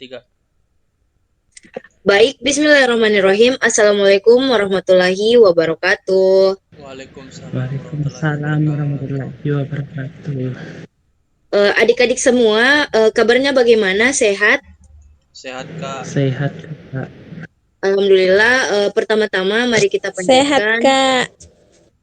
3. Baik, bismillahirrahmanirrahim. Assalamualaikum warahmatullahi wabarakatuh. Waalaikumsalam warahmatullahi Waalaikumsalam wabarakatuh. warahmatullahi wabarakatuh. Adik-adik semua, kabarnya bagaimana? Sehat? Sehat, Kak. Sehat, Kak. Alhamdulillah. Pertama-tama mari kita Sehat, panjatkan. Kak.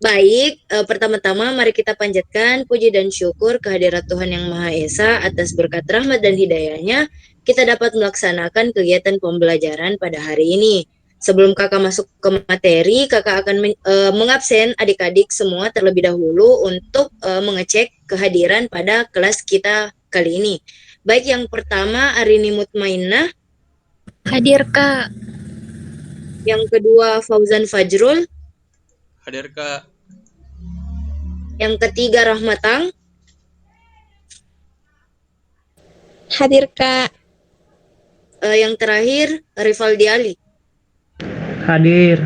Baik, pertama-tama mari kita panjatkan puji dan syukur kehadirat Tuhan Yang Maha Esa atas berkat rahmat dan hidayahnya kita dapat melaksanakan kegiatan pembelajaran pada hari ini. Sebelum kakak masuk ke materi, kakak akan mengabsen adik-adik semua terlebih dahulu untuk mengecek kehadiran pada kelas kita kali ini. Baik, yang pertama Arini Mutmainah. Hadir, Kak. Yang kedua Fauzan Fajrul. Hadir, Kak. Yang ketiga Rahmatang. Hadir, Kak. Yang terakhir Rivaldi Ali. Hadir.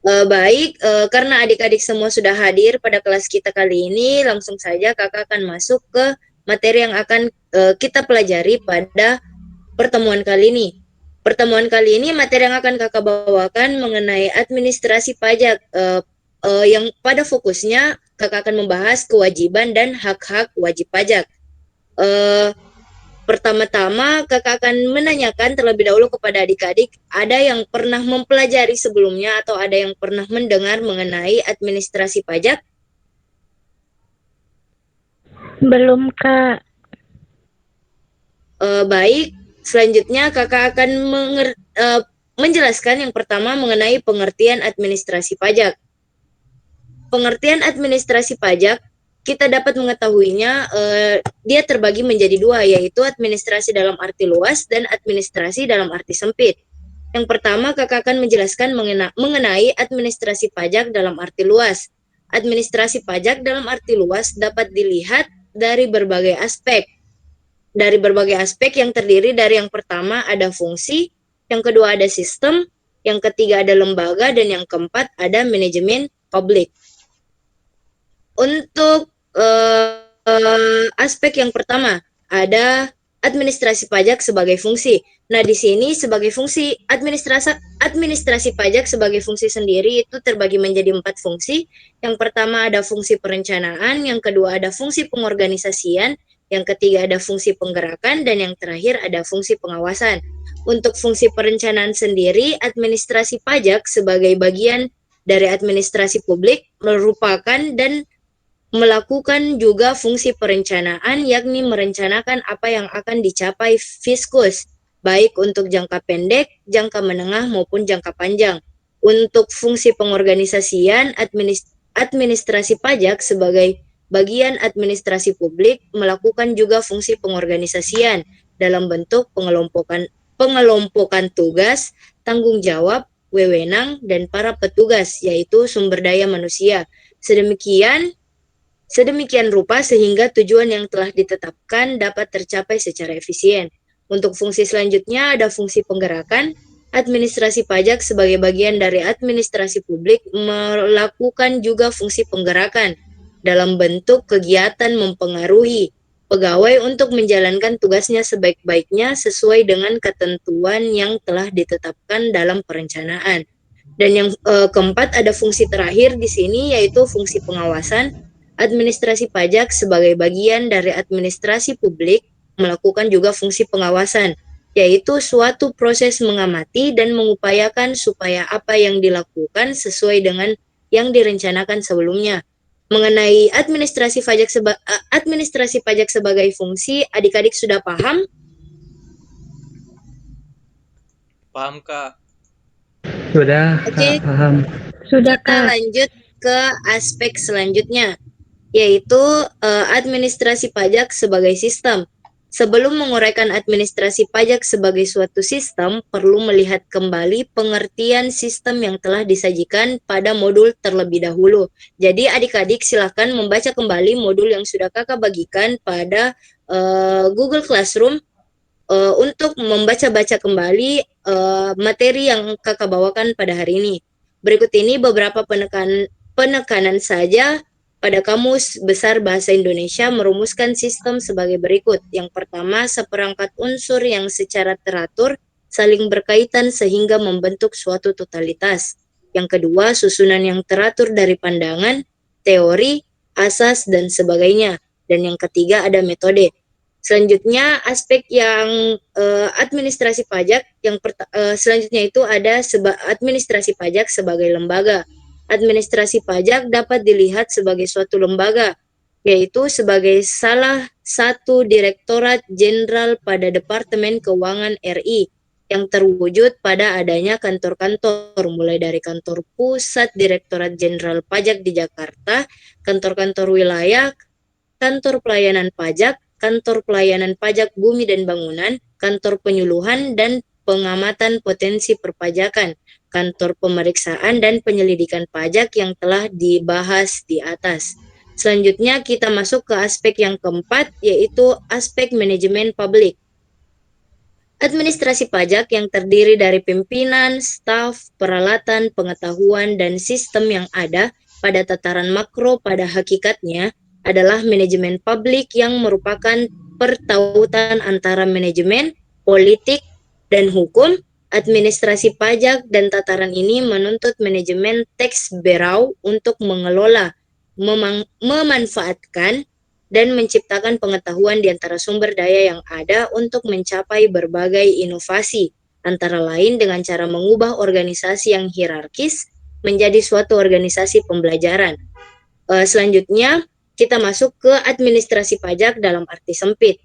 Baik, karena adik-adik semua sudah hadir pada kelas kita kali ini, langsung saja kakak akan masuk ke materi yang akan kita pelajari pada pertemuan kali ini. Pertemuan kali ini materi yang akan kakak bawakan mengenai administrasi pajak, yang pada fokusnya kakak akan membahas kewajiban dan hak-hak wajib pajak. Pertama-tama kakak akan menanyakan terlebih dahulu kepada adik-adik, ada yang pernah mempelajari sebelumnya atau ada yang pernah mendengar mengenai administrasi pajak? Belum, Kak. Baik, selanjutnya kakak akan menjelaskan yang pertama mengenai pengertian administrasi pajak. Pengertian administrasi pajak kita dapat mengetahuinya, dia terbagi menjadi dua, yaitu administrasi dalam arti luas dan administrasi dalam arti sempit. Yang pertama, kakak akan menjelaskan mengenai administrasi pajak dalam arti luas. Administrasi pajak dalam arti luas dapat dilihat dari berbagai aspek. Dari berbagai aspek yang terdiri dari yang pertama ada fungsi, yang kedua ada sistem, yang ketiga ada lembaga, dan yang keempat ada manajemen publik. Untuk aspek yang pertama ada administrasi pajak sebagai fungsi. Nah, di sini sebagai fungsi administrasi pajak sebagai fungsi sendiri itu terbagi menjadi 4 fungsi. Yang pertama ada fungsi perencanaan, yang kedua ada fungsi pengorganisasian, yang ketiga ada fungsi penggerakan, dan yang terakhir ada fungsi pengawasan. Untuk fungsi perencanaan sendiri, administrasi pajak sebagai bagian dari administrasi publik merupakan dan melakukan juga fungsi perencanaan, yakni merencanakan apa yang akan dicapai fiskus, baik untuk jangka pendek, jangka menengah, maupun jangka panjang. Untuk fungsi pengorganisasian, administrasi pajak sebagai bagian administrasi publik melakukan juga fungsi pengorganisasian dalam bentuk pengelompokan tugas, tanggung jawab, wewenang, dan para petugas, yaitu sumber daya manusia. Sedemikian rupa sehingga tujuan yang telah ditetapkan dapat tercapai secara efisien. Untuk fungsi selanjutnya ada fungsi penggerakan. Administrasi pajak sebagai bagian dari administrasi publik melakukan juga fungsi penggerakan dalam bentuk kegiatan mempengaruhi pegawai untuk menjalankan tugasnya sebaik-baiknya sesuai dengan ketentuan yang telah ditetapkan dalam perencanaan. Dan yang keempat ada fungsi terakhir di sini yaitu fungsi pengawasan. Administrasi pajak sebagai bagian dari administrasi publik melakukan juga fungsi pengawasan, yaitu suatu proses mengamati dan mengupayakan supaya apa yang dilakukan sesuai dengan yang direncanakan sebelumnya. Mengenai administrasi pajak sebagai fungsi, adik-adik sudah paham? Paham, Kak? Sudah, Oke. Kak, paham. Sudah, Kita Kak. lanjut ke aspek selanjutnya, yaitu administrasi pajak sebagai sistem. Sebelum menguraikan administrasi pajak sebagai suatu sistem, perlu melihat kembali pengertian sistem yang telah disajikan pada modul terlebih dahulu. Jadi adik-adik silakan membaca kembali modul yang sudah kakak bagikan pada Google Classroom untuk membaca-baca kembali materi yang kakak bawakan pada hari ini. Berikut ini beberapa penekanan saja pada Kamus Besar Bahasa Indonesia merumuskan sistem sebagai berikut. Yang pertama, seperangkat unsur yang secara teratur saling berkaitan sehingga membentuk suatu totalitas. Yang kedua, susunan yang teratur dari pandangan, teori, asas, dan sebagainya. Dan yang ketiga, ada metode. Selanjutnya, aspek yang administrasi pajak, selanjutnya itu ada administrasi pajak sebagai lembaga. Administrasi pajak dapat dilihat sebagai suatu lembaga, yaitu sebagai salah satu direktorat jenderal pada Departemen Keuangan RI yang terwujud pada adanya kantor-kantor, mulai dari kantor pusat Direktorat Jenderal Pajak di Jakarta, kantor-kantor wilayah, kantor pelayanan pajak, kantor pelayanan pajak bumi dan bangunan, kantor penyuluhan dan pengamatan potensi perpajakan, kantor pemeriksaan dan penyelidikan pajak yang telah dibahas di atas. Selanjutnya kita masuk ke aspek yang keempat, yaitu aspek manajemen publik. Administrasi pajak yang terdiri dari pimpinan, staf, peralatan, pengetahuan, dan sistem yang ada pada tataran makro pada hakikatnya adalah manajemen publik yang merupakan pertautan antara manajemen, politik, dan hukum. Administrasi pajak dan tataran ini menuntut manajemen tax bureau untuk mengelola, memanfaatkan, dan menciptakan pengetahuan di antara sumber daya yang ada untuk mencapai berbagai inovasi, antara lain dengan cara mengubah organisasi yang hierarkis menjadi suatu organisasi pembelajaran. Selanjutnya, kita masuk ke administrasi pajak dalam arti sempit.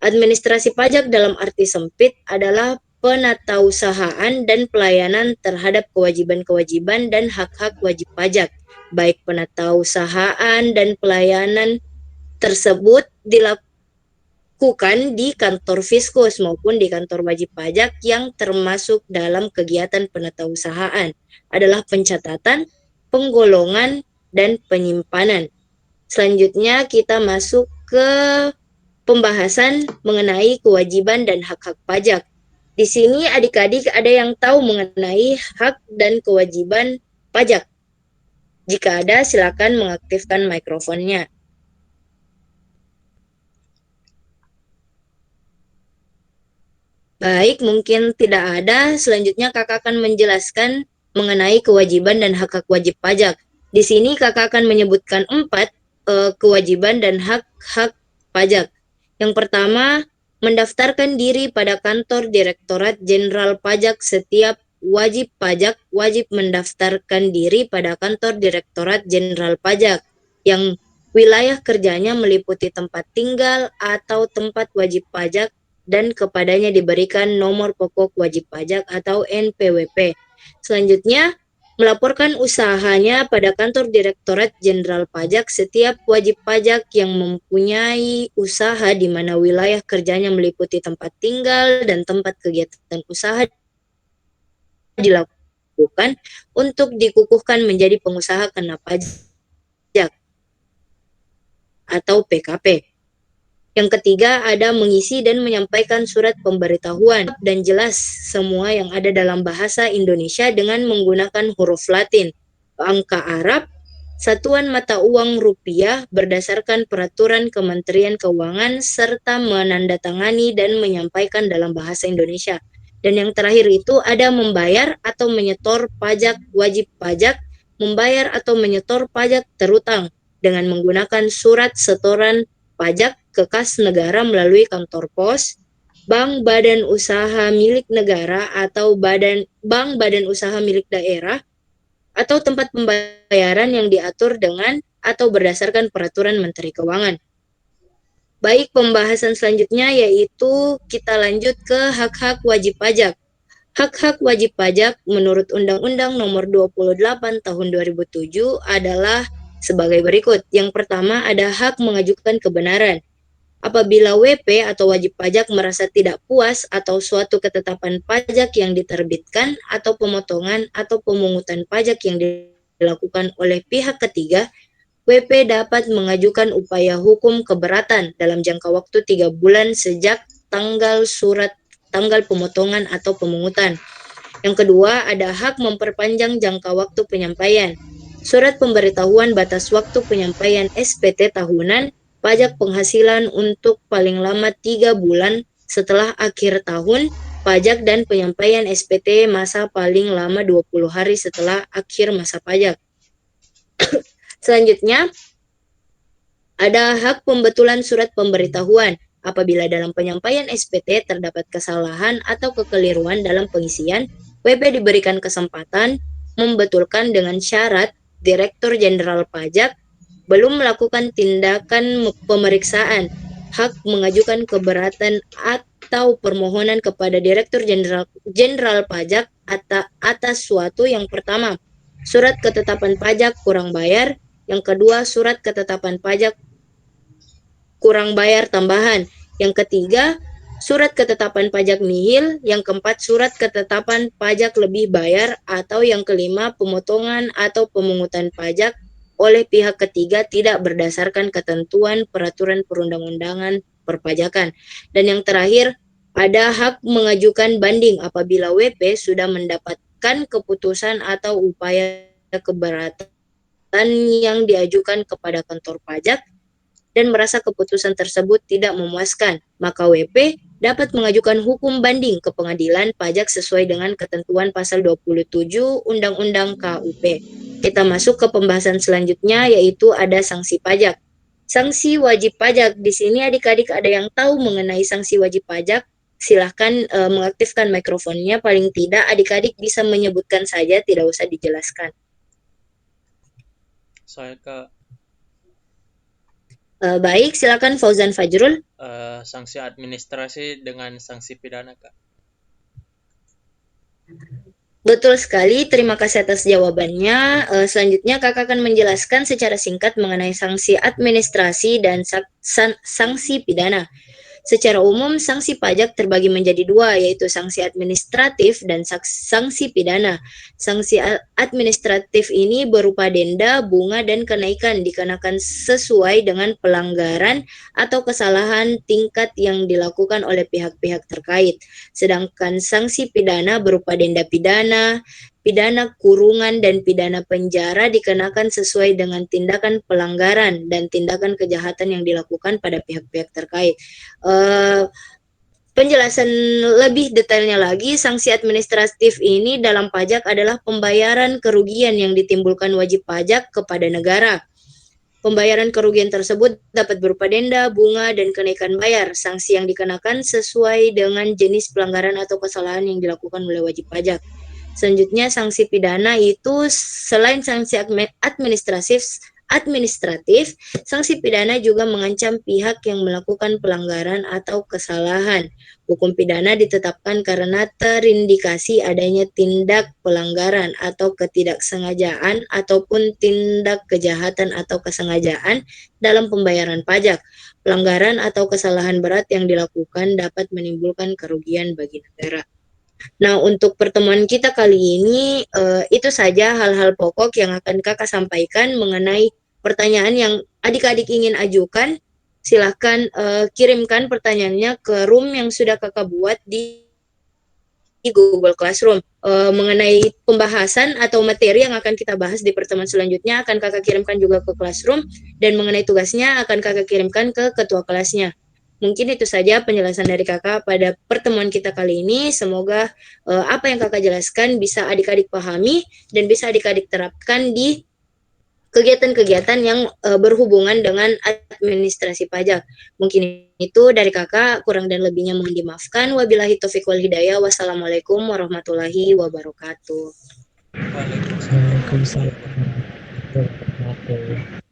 Administrasi pajak dalam arti sempit adalah penatausahaan dan pelayanan terhadap kewajiban-kewajiban dan hak-hak wajib pajak, baik penatausahaan dan pelayanan tersebut dilakukan di kantor fiskus maupun di kantor wajib pajak yang termasuk dalam kegiatan penatausahaan adalah pencatatan, penggolongan, dan penyimpanan. Selanjutnya kita masuk ke pembahasan mengenai kewajiban dan hak-hak pajak. Di sini adik-adik ada yang tahu mengenai hak dan kewajiban pajak? Jika ada, silakan mengaktifkan mikrofonnya. Baik, mungkin tidak ada. Selanjutnya kakak akan menjelaskan mengenai kewajiban dan hak-hak wajib pajak. Di sini kakak akan menyebutkan 4 kewajiban dan hak-hak pajak. Yang pertama, mendaftarkan diri pada kantor Direktorat Jenderal Pajak. Setiap wajib pajak wajib mendaftarkan diri pada kantor Direktorat Jenderal Pajak yang wilayah kerjanya meliputi tempat tinggal atau tempat wajib pajak dan kepadanya diberikan nomor pokok wajib pajak atau NPWP. Selanjutnya, melaporkan usahanya pada kantor Direktorat Jenderal Pajak. Setiap wajib pajak yang mempunyai usaha di mana wilayah kerjanya meliputi tempat tinggal dan tempat kegiatan usaha dilakukan untuk dikukuhkan menjadi pengusaha kena pajak atau PKP. Yang ketiga, ada mengisi dan menyampaikan surat pemberitahuan dan jelas semua yang ada dalam bahasa Indonesia dengan menggunakan huruf Latin, angka Arab, satuan mata uang rupiah berdasarkan peraturan Kementerian Keuangan, serta menandatangani dan menyampaikan dalam bahasa Indonesia. Dan yang terakhir itu ada membayar atau menyetor pajak wajib pajak, membayar atau menyetor pajak terutang dengan menggunakan surat setoran pajak ke kas negara melalui kantor pos, bank badan usaha milik negara atau bank badan usaha milik daerah, atau tempat pembayaran yang diatur dengan atau berdasarkan peraturan Menteri Keuangan. Baik, pembahasan selanjutnya yaitu kita lanjut ke hak-hak wajib pajak. Hak-hak wajib pajak menurut Undang-Undang Nomor 28 Tahun 2007 adalah sebagai berikut. Yang pertama ada hak mengajukan kebenaran. Apabila WP atau wajib pajak merasa tidak puas atau suatu ketetapan pajak yang diterbitkan atau pemotongan atau pemungutan pajak yang dilakukan oleh pihak ketiga, WP dapat mengajukan upaya hukum keberatan dalam jangka waktu 3 bulan sejak tanggal pemotongan atau pemungutan. Yang kedua, ada hak memperpanjang jangka waktu penyampaian. surat pemberitahuan batas waktu penyampaian SPT tahunan pajak penghasilan untuk paling lama 3 bulan setelah akhir tahun pajak dan penyampaian SPT masa paling lama 20 hari setelah akhir masa pajak. Selanjutnya, ada hak pembetulan surat pemberitahuan apabila dalam penyampaian SPT terdapat kesalahan atau kekeliruan dalam pengisian, WP diberikan kesempatan membetulkan dengan syarat Direktur Jenderal Pajak belum melakukan tindakan pemeriksaan, hak mengajukan keberatan atau permohonan kepada Direktur Jenderal Pajak atas suatu yang pertama, surat ketetapan pajak kurang bayar, yang kedua surat ketetapan pajak kurang bayar tambahan, yang ketiga surat ketetapan pajak nihil, yang keempat surat ketetapan pajak lebih bayar, atau yang kelima pemotongan atau pemungutan pajak oleh pihak ketiga tidak berdasarkan ketentuan peraturan perundang-undangan perpajakan. Dan yang terakhir, ada hak mengajukan banding apabila WP sudah mendapatkan keputusan atau upaya keberatan yang diajukan kepada kantor pajak dan merasa keputusan tersebut tidak memuaskan, maka WP dapat mengajukan hukum banding ke pengadilan pajak sesuai dengan ketentuan pasal 27 Undang-Undang KUP. Kita masuk ke pembahasan selanjutnya, yaitu ada sanksi pajak. Sanksi wajib pajak. Di sini adik-adik ada yang tahu mengenai sanksi wajib pajak? Silahkan mengaktifkan mikrofonnya. Paling tidak adik-adik bisa menyebutkan saja, tidak usah dijelaskan. Saya Kak, Baik, silakan Fauzan Fajrul. sanksi administrasi dengan sanksi pidana Kak. Betul sekali, terima kasih atas jawabannya. Selanjutnya kakak akan menjelaskan secara singkat mengenai sanksi administrasi dan sanksi pidana. Secara umum, sanksi pajak terbagi menjadi dua, yaitu sanksi administratif dan sanksi pidana. Sanksi administratif ini berupa denda, bunga, dan kenaikan dikenakan sesuai dengan pelanggaran atau kesalahan tingkat yang dilakukan oleh pihak-pihak terkait. Sedangkan sanksi pidana berupa denda pidana, pidana kurungan, dan pidana penjara dikenakan sesuai dengan tindakan pelanggaran dan tindakan kejahatan yang dilakukan pada pihak-pihak terkait. Penjelasan lebih detailnya lagi, sanksi administratif ini dalam pajak adalah pembayaran kerugian yang ditimbulkan wajib pajak kepada negara. Pembayaran kerugian tersebut dapat berupa denda, bunga, dan kenaikan bayar. Sanksi yang dikenakan sesuai dengan jenis pelanggaran atau kesalahan yang dilakukan oleh wajib pajak. Selanjutnya, sanksi pidana itu selain sanksi administratif, sanksi pidana juga mengancam pihak yang melakukan pelanggaran atau kesalahan. Hukum pidana ditetapkan karena terindikasi adanya tindak pelanggaran atau ketidaksengajaan ataupun tindak kejahatan atau kesengajaan dalam pembayaran pajak. Pelanggaran atau kesalahan berat yang dilakukan dapat menimbulkan kerugian bagi negara. Nah, untuk pertemuan kita kali ini, itu saja hal-hal pokok yang akan kakak sampaikan mengenai pertanyaan yang adik-adik ingin ajukan. Silahkan kirimkan pertanyaannya ke room yang sudah kakak buat di Google Classroom. Mengenai pembahasan atau materi yang akan kita bahas di pertemuan selanjutnya akan kakak kirimkan juga ke Classroom, dan mengenai tugasnya akan kakak kirimkan ke ketua kelasnya. Mungkin itu saja penjelasan dari kakak pada pertemuan kita kali ini. Semoga apa yang kakak jelaskan bisa adik-adik pahami dan bisa adik-adik terapkan di kegiatan-kegiatan yang berhubungan dengan administrasi pajak. Mungkin itu dari kakak, kurang dan lebihnya mohon dimaafkan. Wabillahi taufiq wal hidayah. Wassalamualaikum warahmatullahi wabarakatuh. Waalaikumsalam. Waalaikumsalam warahmatullahi wabarakatuh.